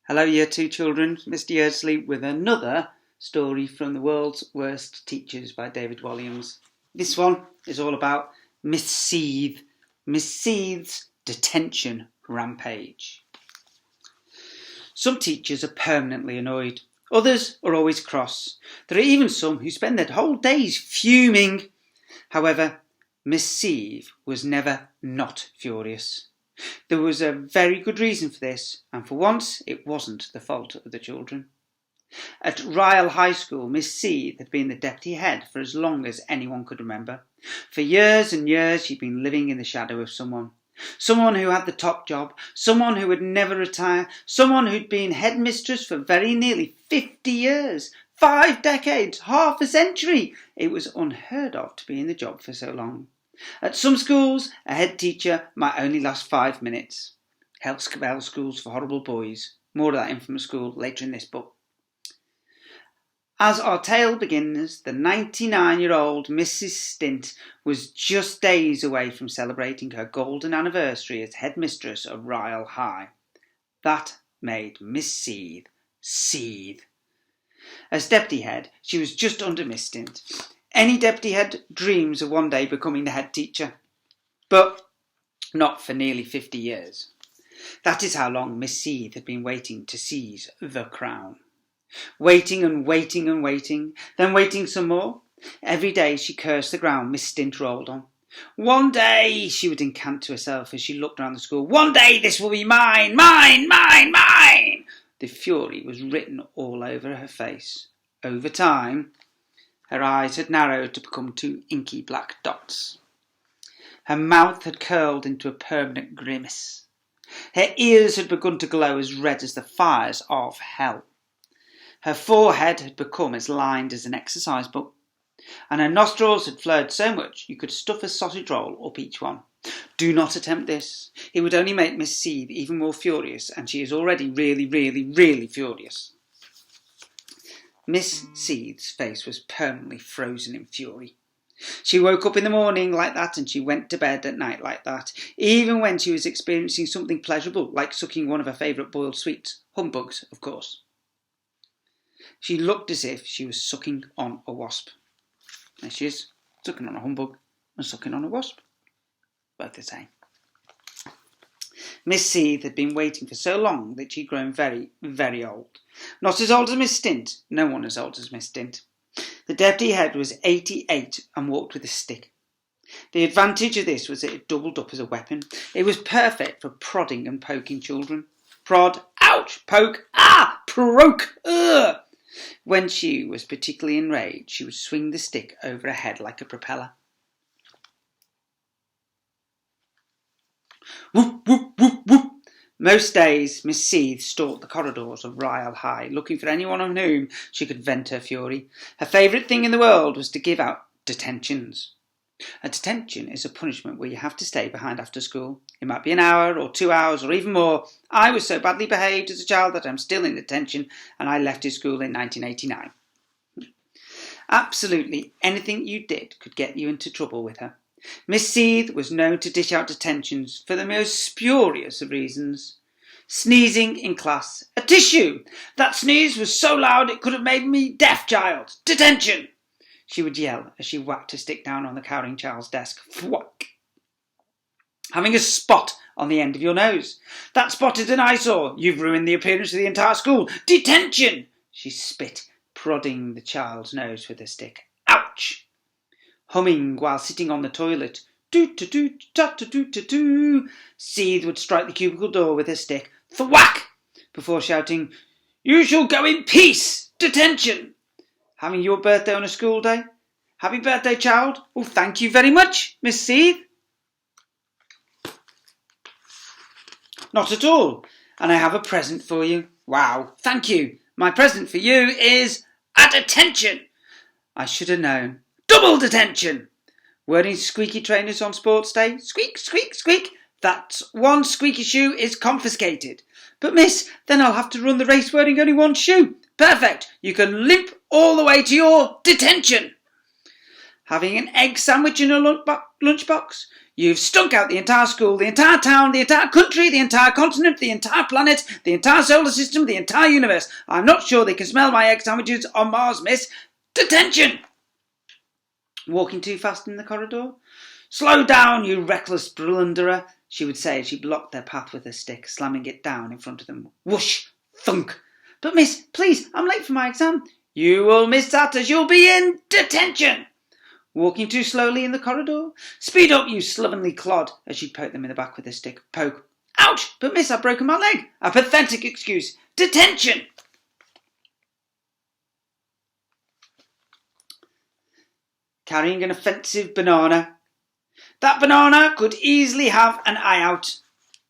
Hello Year 2 children, Mr Yeardsley with another story from The World's Worst Teachers by David Walliams. This one is all about Miss Seethe, Miss Seethe's Detention Rampage. Some teachers are permanently annoyed, others are always cross. There are even some who spend their whole days fuming. However, Miss Seethe was never not furious. There was a very good reason for this, and for once it wasn't the fault of the children. At Ryle High School, Miss Seethe had been the deputy head for as long as anyone could remember. For years and years she'd been living in the shadow of someone who had the top job, someone who would never retire, someone who'd been headmistress for very nearly 50 years, 5 decades, half a century. It was unheard of to be in the job for so long. At some schools, a head teacher might only last 5 minutes. Help spell schools for horrible boys. More of that infamous school later in this book. As our tale begins, the 99-year-old Mrs. Stint was just days away from celebrating her golden anniversary as headmistress of Ryle High. That made Miss Seethe seethe. As deputy head, she was just under Miss Stint. Any deputy head dreams of one day becoming the head teacher, but not for nearly 50 years. That is how long Miss Seethe had been waiting to seize the crown. Waiting and waiting and waiting, then waiting some more. Every day she cursed the ground Miss Stint rolled on. One day, she would incant to herself as she looked around the school, one day this will be mine, mine, mine, mine. The fury was written all over her face. Over time, her eyes had narrowed to become 2 inky black dots. Her mouth had curled into a permanent grimace. Her ears had begun to glow as red as the fires of hell. Her forehead had become as lined as an exercise book, and her nostrils had flared so much you could stuff a sausage roll up each one. Do not attempt this. It would only make Miss Seethe even more furious, and she is already really furious. Miss Seethe's face was permanently frozen in fury. She woke up in the morning like that, and she went to bed at night like that, even when she was experiencing something pleasurable, like sucking one of her favourite boiled sweets. Humbugs, of course. She looked as if she was sucking on a wasp. There she is, sucking on a humbug and sucking on a wasp. Both the same. Miss Seethe had been waiting for so long that she'd grown very old. Not as old as Miss Stint. No one as old as Miss Stint. The deputy head was 88 and walked with a stick. The advantage of this was that it doubled up as a weapon. It was perfect for prodding and poking children. Prod, ouch, poke, ah, proke, ugh. When she was particularly enraged, she would swing the stick over her head like a propeller. Whoop, whoop, whoop, whoop. Most days, Miss Seethe stalked the corridors of Ryle High, looking for anyone on whom she could vent her fury. Her favourite thing in the world was to give out detentions. A detention is a punishment where you have to stay behind after school. It might be an hour or 2 hours or even more. I was so badly behaved as a child that I'm still in detention, and I left his school in 1989. Absolutely anything you did could get you into trouble with her. Miss Seethe was known to dish out detentions for the most spurious of reasons. Sneezing in class. A tissue! That sneeze was so loud it could have made me deaf, child. Detention! She would yell as she whacked her stick down on the cowering child's desk. Thwack! Having a spot on the end of your nose. That spot is an eyesore. You've ruined the appearance of the entire school. Detention! She spit, prodding the child's nose with her stick. Ouch! Humming while sitting on the toilet. Doot-a-doot-ta-ta-doot-a-doo. Seethe would strike the cubicle door with her stick. Thwack! Before shouting, you shall go in peace! Detention! Having your birthday on a school day? Happy birthday, child. Oh, thank you very much, Miss Seethe. Not at all. And I have a present for you. Wow, thank you. My present for you is a detention. I should have known. Double detention. Wearing squeaky trainers on sports day? Squeak, squeak, squeak. That one squeaky shoe is confiscated. But miss, then I'll have to run the race wearing only one shoe. Perfect. You can limp all the way to your detention. Having an egg sandwich in a lunchbox? You've stunk out the entire school, the entire town, the entire country, the entire continent, the entire planet, the entire solar system, the entire universe. I'm not sure they can smell my egg sandwiches on Mars, miss. Detention! Walking too fast in the corridor? Slow down, you reckless blunderer, she would say as she blocked their path with her stick, slamming it down in front of them. Whoosh! Thunk! But miss, please, I'm late for my exam. You will miss that as you'll be in detention! Walking too slowly in the corridor? Speed up, you slovenly clod, as she poked them in the back with her stick. Poke. Ouch! But miss, I've broken my leg. A pathetic excuse. Detention! Carrying an offensive banana. That banana could easily have an eye out,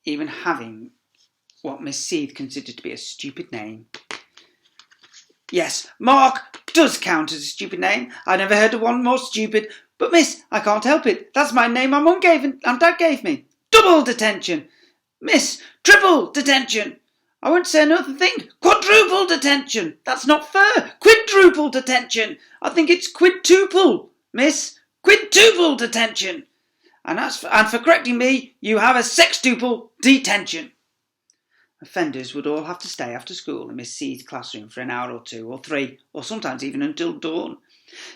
even having what Miss Seethe considered to be a stupid name. Yes, Mark does count as a stupid name. I never heard of one more stupid. But miss, I can't help it. That's my name my mum gave and dad gave me. Double detention. Miss, triple detention. I won't say another thing. Quadruple detention. That's not fair. Quadruple detention. I think it's quintuple. Miss, quintuple detention. And for correcting me, you have a sextuple detention. Offenders would all have to stay after school in Miss Seethe's classroom for an hour or two, or 3, or sometimes even until dawn.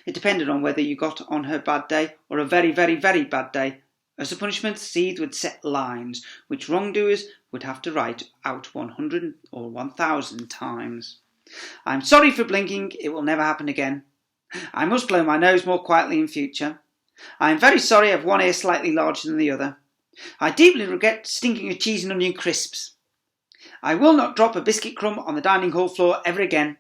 It depended on whether you got on her bad day or a very, very, very bad day. As a punishment, Seethe would set lines, which wrongdoers would have to write out 100 or 1,000 times. I'm sorry for blinking, it will never happen again. I must blow my nose more quietly in future. I am very sorry I have one ear slightly larger than the other. I deeply regret stinking of cheese and onion crisps. I will not drop a biscuit crumb on the dining hall floor ever again.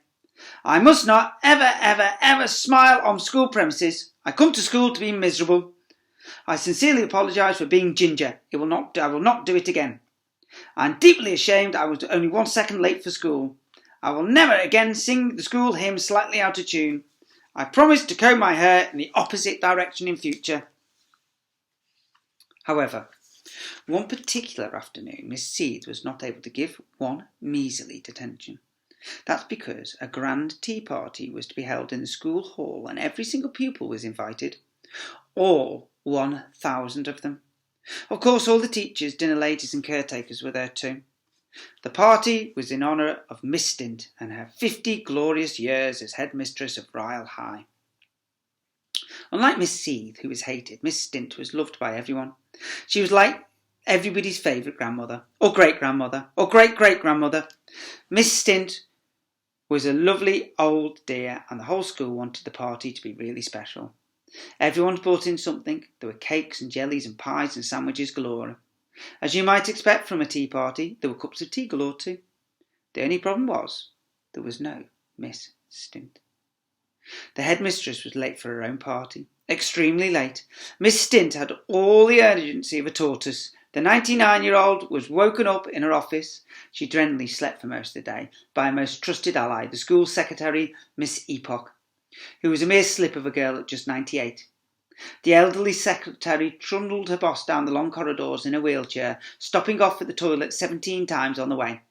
I must not ever, ever, ever smile on school premises. I come to school to be miserable. I sincerely apologise for being ginger. I will not do it again. I am deeply ashamed I was only 1 second late for school. I will never again sing the school hymn slightly out of tune. I promise to comb my hair in the opposite direction in future. However, one particular afternoon, Miss Seethe was not able to give one measly detention. That's because a grand tea party was to be held in the school hall and every single pupil was invited. All 1,000 of them. Of course, all the teachers, dinner ladies and caretakers were there too. The party was in honour of Miss Stint and her 50 glorious years as headmistress of Ryle High. Unlike Miss Seethe, who was hated, Miss Stint was loved by everyone. She was like everybody's favourite grandmother, or great-grandmother, or great-great-grandmother. Miss Stint was a lovely old dear, and the whole school wanted the party to be really special. Everyone brought in something. There were cakes and jellies and pies and sandwiches galore. As you might expect from a tea party, there were cups of tea galore too. The only problem was, there was no Miss Stint. The headmistress was late for her own party. Extremely late. Miss Stint had all the urgency of a tortoise. The 99-year-old was woken up in her office. She generally slept for most of the day by a most trusted ally, the school secretary, Miss Epoch, who was a mere slip of a girl at just 98. The elderly secretary trundled her boss down the long corridors in a wheelchair, stopping off at the toilet 17 times on the way.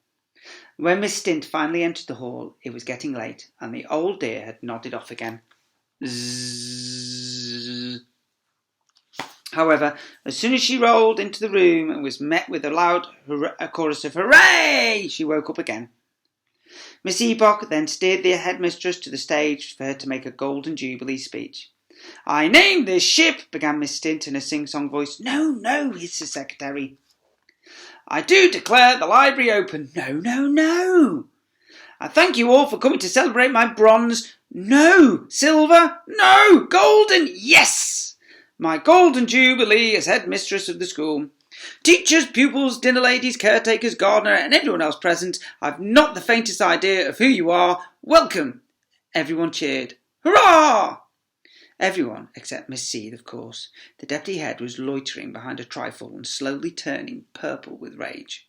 When Miss Stint finally entered the hall, it was getting late, and the old dear had nodded off again. Zzz. However, as soon as she rolled into the room and was met with a loud chorus of hooray, she woke up again. Miss Epoch then steered the headmistress to the stage for her to make a golden jubilee speech. I named this ship, began Miss Stint in a sing-song voice. No, hissed the secretary. I do declare the library open. No. I thank you all for coming to celebrate my bronze. No, silver. No, golden. Yes, my golden jubilee as headmistress of the school. Teachers, pupils, dinner ladies, caretakers, gardener, and everyone else present, I've not the faintest idea of who you are. Welcome. Everyone cheered. Hurrah! Everyone, except Miss Seethe, of course. The deputy head was loitering behind a trifle and slowly turning purple with rage.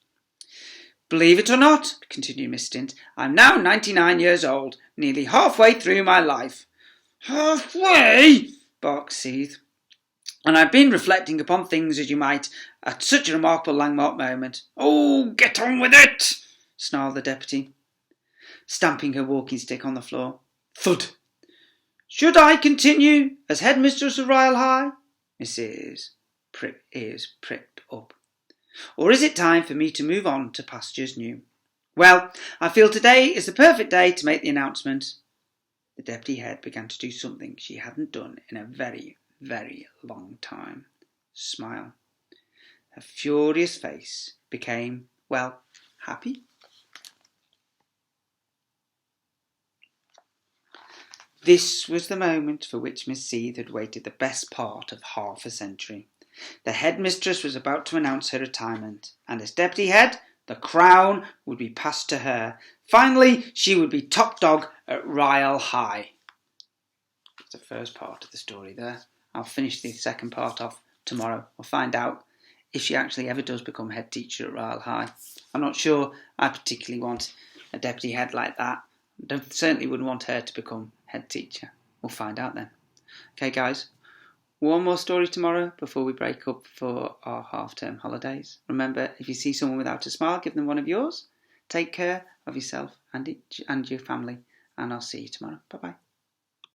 Believe it or not, continued Miss Stint, I'm now 99 years old, nearly halfway through my life. Halfway? Barked Seethe. And I've been reflecting upon things as you might at such a remarkable landmark moment. Oh, get on with it, snarled the deputy, stamping her walking stick on the floor. Thud. Should I continue as headmistress of Ryle High? Mrs. ears pricked up. Or is it time for me to move on to pastures new? Well, I feel today is the perfect day to make the announcement. The deputy head began to do something she hadn't done in a very, very long time. Smile. Her furious face became, well, happy. This was the moment for which Miss Seethe had waited the best part of half a century. The headmistress was about to announce her retirement, and as deputy head, the crown would be passed to her. Finally, she would be top dog at Ryle High. That's the first part of the story there. I'll finish the second part off tomorrow. I'll find out if she actually ever does become head teacher at Ryle High. I'm not sure I particularly want a deputy head like that. I certainly wouldn't want her to become head teacher. We'll find out then. Okay, guys. One more story tomorrow before we break up for our half-term holidays. Remember, if you see someone without a smile, give them one of yours. Take care of yourself and your family, and I'll see you tomorrow. Bye-bye.